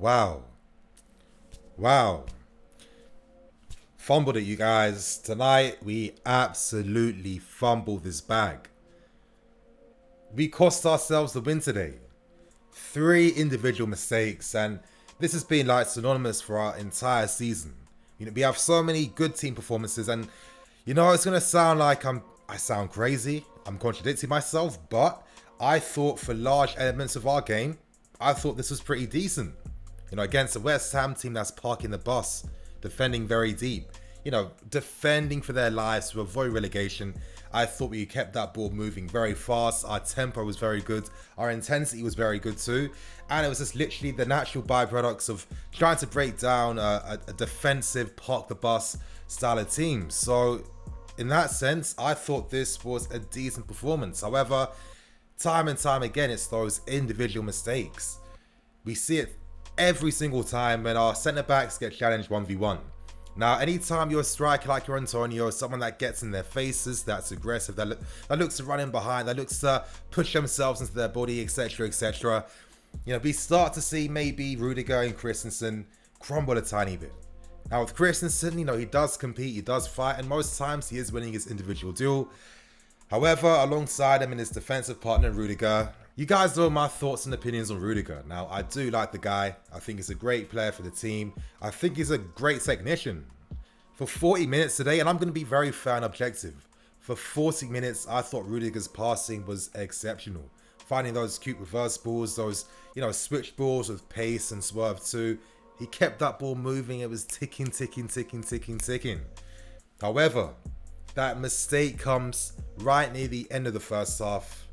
Wow. Wow. Fumbled it, you guys. Tonight, we absolutely fumbled this bag. We cost ourselves the win today. 3 individual mistakes, and this has been like synonymous for our entire season. We have so many good team performances, and it's gonna sound like I sound crazy. I'm contradicting myself, but I thought for large elements of our game, I thought this was pretty decent. Against a West Ham team that's parking the bus, defending very deep, defending for their lives to avoid relegation. I thought we kept that ball moving very fast. Our tempo was very good. Our intensity was very good too. And it was just literally the natural byproducts of trying to break down a defensive park the bus style of team. So in that sense, I thought this was a decent performance. However, time and time again, it's those individual mistakes. We see it every single time when our centre-backs get challenged 1v1. Now, anytime you're a striker like your Antonio, someone that gets in their faces, that's aggressive, that looks to run in behind, that looks to push themselves into their body, etc., etc., we start to see maybe Rudiger and Christensen crumble a tiny bit. Now, with Christensen, he does compete, he does fight, and most times he is winning his individual duel. However, alongside him and his defensive partner, Rudiger, you guys know my thoughts and opinions on Rudiger. Now, I do like the guy. I think he's a great player for the team. I think he's a great technician. For 40 minutes today, and I'm going to be very fair and objective, for 40 minutes, I thought Rudiger's passing was exceptional. Finding those cute reverse balls, those, switch balls with pace and swerve too. He kept that ball moving. It was ticking, ticking, ticking, ticking, ticking. However, that mistake comes right near the end of the first half.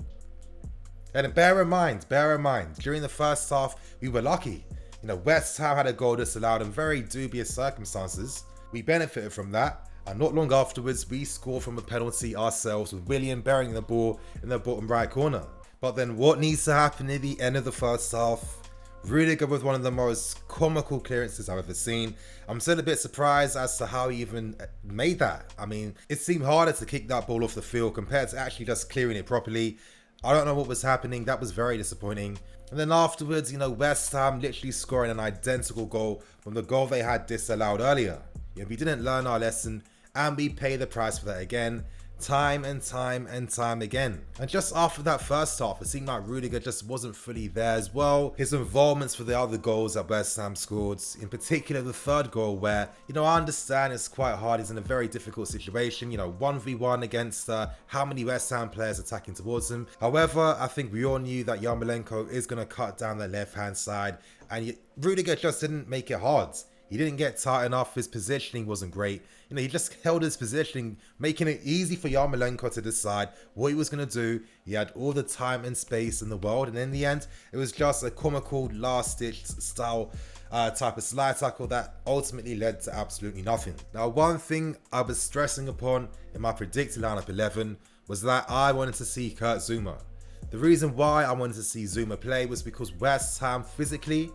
And bear in mind, during the first half, we were lucky. West Ham had a goal disallowed in very dubious circumstances. We benefited from that, and not long afterwards, we scored from a penalty ourselves with Willian burying the ball in the bottom right corner. But then what needs to happen near the end of the first half? Rudiger with one of the most comical clearances I've ever seen. I'm still a bit surprised as to how he even made that. I mean, it seemed harder to kick that ball off the field compared to actually just clearing it properly. I don't know what was happening. That was very disappointing. And then afterwards, West Ham literally scoring an identical goal from the goal they had disallowed earlier. We didn't learn our lesson, and we pay the price for that again. Time and time and time again. And just after that first half, it seemed like Rudiger just wasn't fully there as well. His involvements for the other goals that West Ham scored, in particular the third goal where, I understand it's quite hard. He's in a very difficult situation, 1v1 against how many West Ham players attacking towards him. However, I think we all knew that Yarmolenko is going to cut down the left-hand side, and Rudiger just didn't make it hard. He didn't get tight enough. His positioning wasn't great. He just held his positioning, making it easy for Yarmolenko to decide what he was going to do. He had all the time and space in the world. And in the end, it was just a comical last-ditch style type of slide tackle that ultimately led to absolutely nothing. Now, one thing I was stressing upon in my predicted lineup 11 was that I wanted to see Kurt Zouma. The reason why I wanted to see Zouma play was because West Ham physically,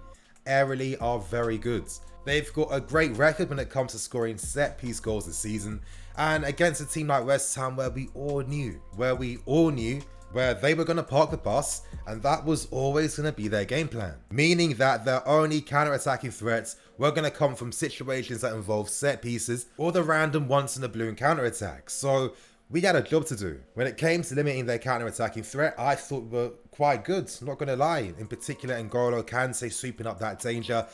aerially are very good. They've got a great record when it comes to scoring set-piece goals this season, and against a team like West Ham where we all knew where they were going to park the bus, and that was always going to be their game plan. Meaning that their only counter-attacking threats were going to come from situations that involve set pieces or the random once in a blue counter-attack. So we had a job to do. When it came to limiting their counter-attacking threat, I thought we were quite good, not going to lie. In particular, N'Golo Kante sweeping up that danger,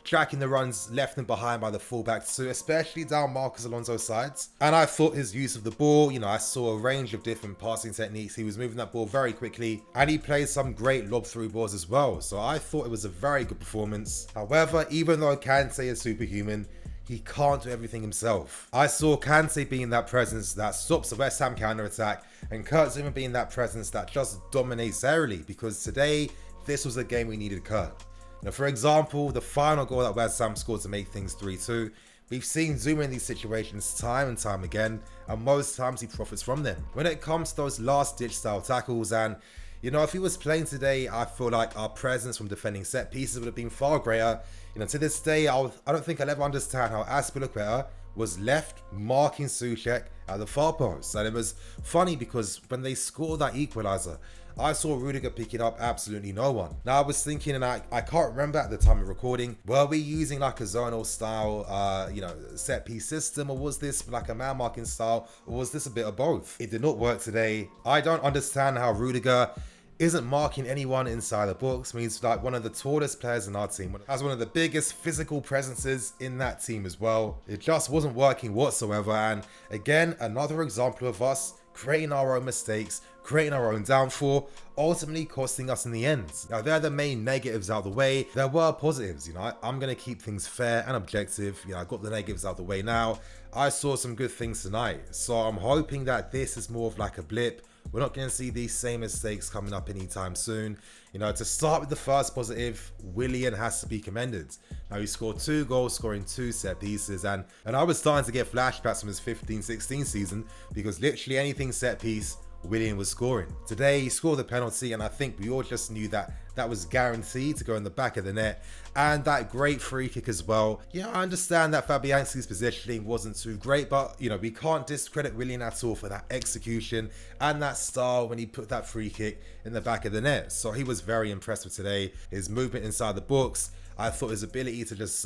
tracking the runs left and behind by the fullbacks too, especially down Marcos Alonso's sides. And I thought his use of the ball, I saw a range of different passing techniques. He was moving that ball very quickly, and he played some great lob-through balls as well. So I thought it was a very good performance. However, even though Kante is superhuman, he can't do everything himself. I saw Kante being that presence that stops the West Ham counter-attack, and Kurt Zouma being that presence that just dominates aerially, because today, this was a game we needed Kurt. For example, the final goal that West Ham scored to make things 3-2, we've seen Zouma in these situations time and time again, and most times he profits from them. When it comes to those last-ditch style tackles, and if he was playing today, I feel like our presence from defending set pieces would have been far greater. To this day, I don't think I'll ever understand how Azpilicueta was left marking Soucek at the far post. And it was funny because when they scored that equaliser, I saw Rudiger picking up absolutely no one. Now I was thinking, and I can't remember at the time of recording, were we using like a zonal style, set piece system, or was this like a man marking style, or was this a bit of both? It did not work today. I don't understand how Rudiger isn't marking anyone inside the box. I mean, he's like one of the tallest players in our team, has one of the biggest physical presences in that team as well. It just wasn't working whatsoever. And again, another example of us creating our own mistakes, creating our own downfall, ultimately costing us in the end. Now, they're the main negatives out of the way. There were positives, I'm going to keep things fair and objective. I got the negatives out of the way now. I saw some good things tonight. So I'm hoping that this is more of like a blip. We're not going to see these same mistakes coming up anytime soon. To start with the first positive, Willian has to be commended. Now, he scored 2 goals, scoring 2 set pieces, and I was starting to get flashbacks from his 15-16 season, because literally anything set piece, Willian was scoring. Today, he scored the penalty, and I think we all just knew that that was guaranteed to go in the back of the net. And that great free kick as well. I understand that Fabianski's positioning wasn't too great, but, we can't discredit Willian at all for that execution and that style when he put that free kick in the back of the net. So he was very impressive today. His movement inside the box, I thought his ability to just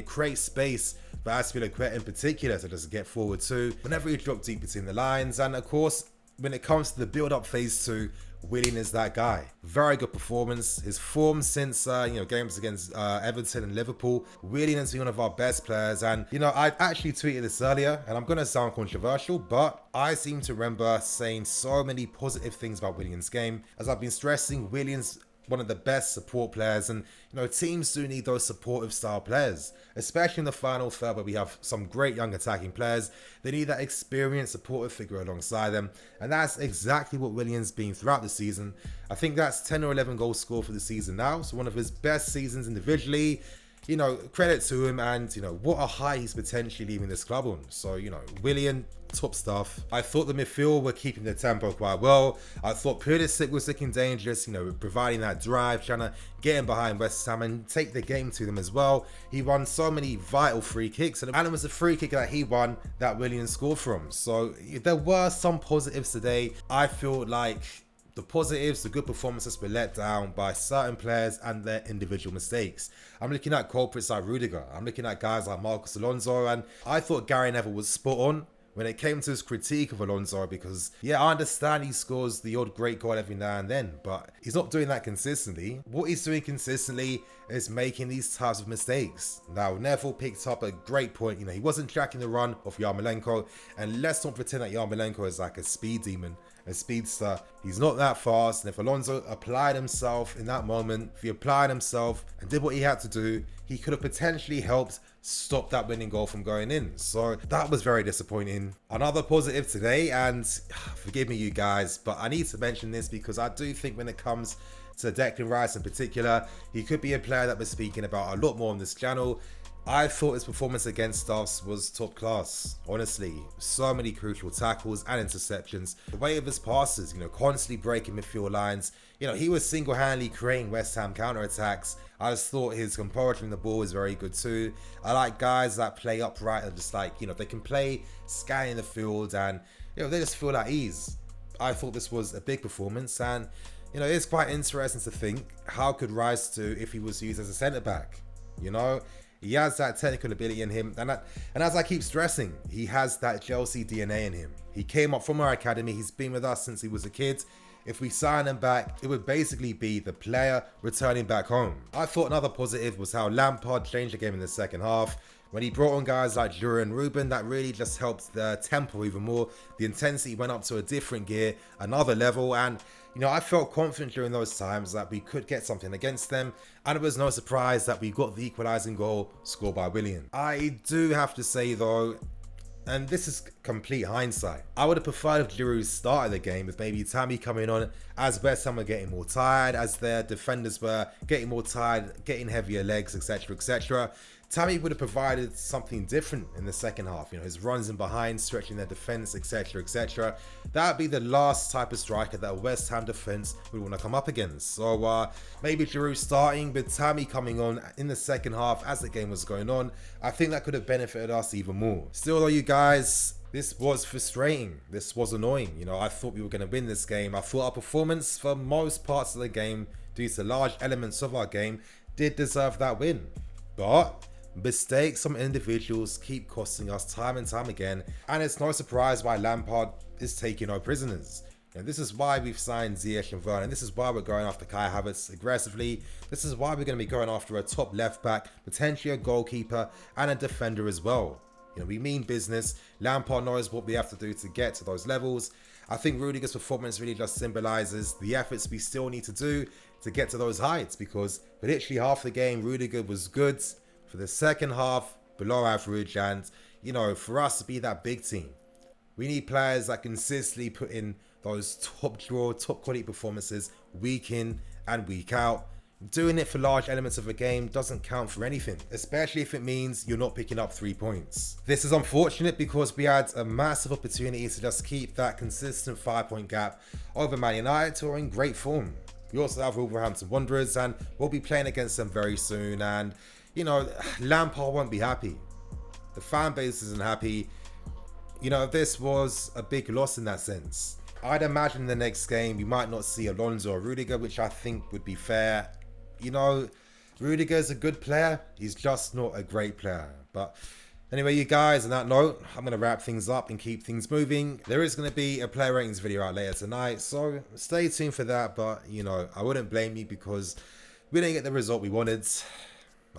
create space for Azpilicueta in particular to just get forward too, whenever he dropped deep between the lines. And of course, when it comes to the build-up phase 2, Willian is that guy. Very good performance. His form since games against Everton and Liverpool, Willian has been one of our best players. And I actually tweeted this earlier, and I'm going to sound controversial, but I seem to remember saying so many positive things about Willian's game. As I've been stressing, Willian's one of the best support players, and teams do need those supportive style players, especially in the final third where we have some great young attacking players. They need that experienced supportive figure alongside them, and that's exactly what Willian's been throughout the season. I think that's 10 or 11 goals scored for the season now, so one of his best seasons individually. Credit to him, and what a high he's potentially leaving this club on. So Willian, top stuff. I thought the midfield were keeping the tempo quite well. I thought Pulisic was looking dangerous, providing that drive, trying to get in behind West Ham and take the game to them as well. He won so many vital free kicks, and it was a free kick that he won that Willian scored from. So there were some positives today. I feel like the positives, the good performances were let down by certain players and their individual mistakes. I'm looking at culprits like Rudiger. I'm looking at guys like Marcos Alonso, and I thought Gary Neville was spot on when it came to his critique of Alonso, because I understand he scores the odd great goal every now and then, but he's not doing that consistently. What he's doing consistently is making these types of mistakes. Now, Neville picked up a great point. He wasn't tracking the run of Yarmolenko, and let's not pretend that Yarmolenko is like a speed demon, a speedster. He's not that fast, and if Alonso applied himself in that moment, if he applied himself and did what he had to do, he could have potentially helped stop that winning goal from going in. So that was very disappointing. Another positive today, and forgive me you guys, but I need to mention this because I do think when it comes to Declan Rice in particular, he could be a player that we're speaking about a lot more on this channel. I thought his performance against us was top class, honestly. So many crucial tackles and interceptions. The way of his passes, constantly breaking midfield lines. He was single-handedly creating West Ham counter-attacks. I just thought his composure in the ball was very good too. I like guys that play upright and just they can play scanning the field, and they just feel at ease. I thought this was a big performance, and it's quite interesting to think how could Rice do if he was used as a centre-back. He has that technical ability in him, and as I keep stressing, he has that Chelsea DNA in him. He came up from our academy, he's been with us since he was a kid. If we sign him back, it would basically be the player returning back home. I thought another positive was how Lampard changed the game in the second half. When he brought on guys like Jura and Ruben, that really just helped the tempo even more. The intensity went up to a different gear, another level, and I felt confident during those times that we could get something against them, and it was no surprise that we got the equalising goal scored by Willian. I do have to say though, and this is complete hindsight, I would have preferred if Giroud started the game with maybe Tammy coming on as West Ham were getting more tired, as their defenders were getting more tired, getting heavier legs, etc, etc. Tammy would have provided something different in the second half. His runs in behind, stretching their defense, etc, etc. That would be the last type of striker that West Ham defense would want to come up against. So maybe Giroud starting, but Tammy coming on in the second half as the game was going on. I think that could have benefited us even more. Still though, you guys, This was frustrating. This was annoying. You know, I thought we were going to win this game. I thought our performance for most parts of the game, due to large elements of our game, did deserve that win. But mistakes from individuals keep costing us time and time again, and it's no surprise why Lampard is taking no prisoners. And this is why we've signed Ziyech and Vernon. This is why we're going after Kai Havertz aggressively. This is why we're going to be going after a top left back, potentially a goalkeeper, and a defender as well. You know, we mean business. Lampard knows what we have to do to get to those levels. I think Rudiger's performance really just symbolises the efforts we still need to do to get to those heights, because for literally half the game, Rudiger was good. For the second half, below average. And, you know, for us to be that big team, we need players that consistently put in those top draw, top quality performances week in and week out. Doing it for large elements of a game doesn't count for anything, especially if it means you're not picking up 3 points. This is unfortunate because we had a massive opportunity to just keep that consistent 5-point gap over Man United, who are in great form. We also have Wolverhampton Wanderers, and we'll be playing against them very soon. And, you know, Lampard won't be happy. The fan base isn't happy. You know, this was a big loss in that sense. I'd imagine in the next game we might not see Alonso or Rudiger, which I think would be fair. You know, Rudiger's a good player. He's just not a great player. But anyway, you guys, on that note, I'm going to wrap things up and keep things moving. There is going to be a player ratings video out later tonight, so stay tuned for that. But, you know, I wouldn't blame you because we didn't get the result we wanted.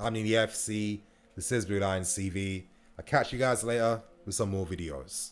I'm in the FC. This is Blue Line CV. I'll catch you guys later with some more videos.